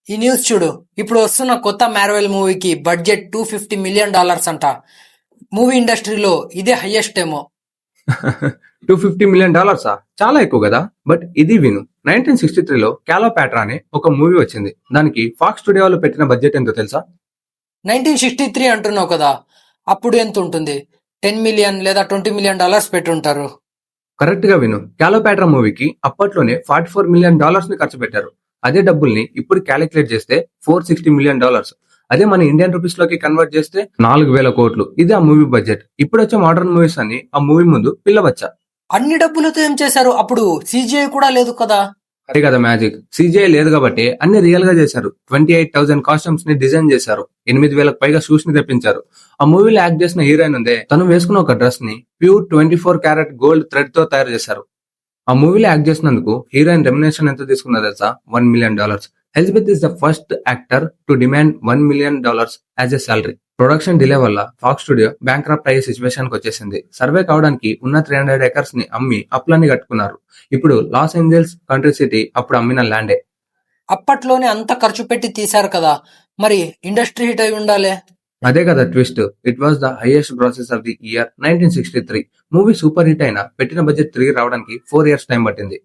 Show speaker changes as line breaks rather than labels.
ఈ న్యూస్ చూడు. ఇప్పుడు వస్తున్న కొత్త మార్వెల్ మూవీకి బడ్జెట్ $250 మిలియన్ అంట. మూవీ ఇండస్ట్రీలో ఇదే హైయెస్ట్ ఏమో.
$250 మిలియన్ చాలా ఎక్కువ కదా. బట్ ఇది విను, 1963లో క్యాలోపాట్రా అనే ఒక మూవీ వచ్చింది. దానికి ఫాక్స్ స్టూడియో వాళ్ళు పెట్టిన బడ్జెట్ ఎంతో తెలుసా?
1963 అంటున్నావు కదా, అప్పుడు ఎంత ఉంటుంది? 10 మిలియన్ లేదా $20 మిలియన్ పెట్టుంటారు.
కరెక్ట్ గా విను, క్యాలోపాట్రా మూవీకి అప్పట్లోనే $44 మిలియన్ ని ఖర్చు పెట్టారు. అదే డబ్బుల్ని ఇప్పుడు క్యాలిక్యులేట్ చేస్తే $460 మిలియన్. అదే మన ఇండియన్ రూపీస్ లోకి కన్వర్ట్ చేస్తే 4,000 కోట్లు. ఇది ఆ మూవీ బడ్జెట్. ఇప్పుడు వచ్చే మోడర్న్ మూవీస్ అన్ని ఆ మూవీ ముందు పిల్లవచ్చా.
అన్ని డబ్బులతో ఏం చేశారు? అప్పుడు CGI కూడా లేదు కదా.
అదే కదా మ్యాజిక్. CGI లేదు కాబట్టి అన్ని రియల్ గా చేశారు. 28,000 కాస్ట్యూమ్స్ ని డిజైన్ చేశారు. 8,000కు పైగా షూస్ ని తెప్పించారు. ఆ మూవీలో యాక్ట్ చేసిన హీరోయిన్ ఉందే, తను వేసుకున్న ఒక డ్రెస్ ని ప్యూర్ 24 క్యారెట్ గోల్డ్ థ్రెడ్ తో తయారు చేశారు. ఆ మూవీలో యాక్ట్ చేసినందుకు హీరోయిన్ రెమ్యునేషన్ ఎంత తీసుకున్నా తెలుసా? $1 million. Elizabeth is the first actor to demand $1 million as a salary. Production delay వల్ల ఫాక్స్ స్టూడియో బ్యాంక్రప్ట్ అయ్యే సిచ్యువేషన్ కి వచ్చేసింది. సర్వే కావడానికి ఉన్న 300 ఎకర్స్ ని అమ్మి అప్పులన్నీ కట్టుకున్నారు. ఇప్పుడు లాస్ ఏంజల్స్ కంట్రీ సిటీ అప్పుడు అమ్మిన ల్యాండే.
అప్పట్లోనే అంత ఖర్చు పెట్టి తీశారు కదా, మరి ఇండస్ట్రీ హిట్ అయి ఉండాలే.
అదే కదా twist. It was the highest process of the year 1963. Movie super hit అయినా పెట్టిన బడ్జెట్ తిరిగి రావడానికి 4 years టైం పట్టింది.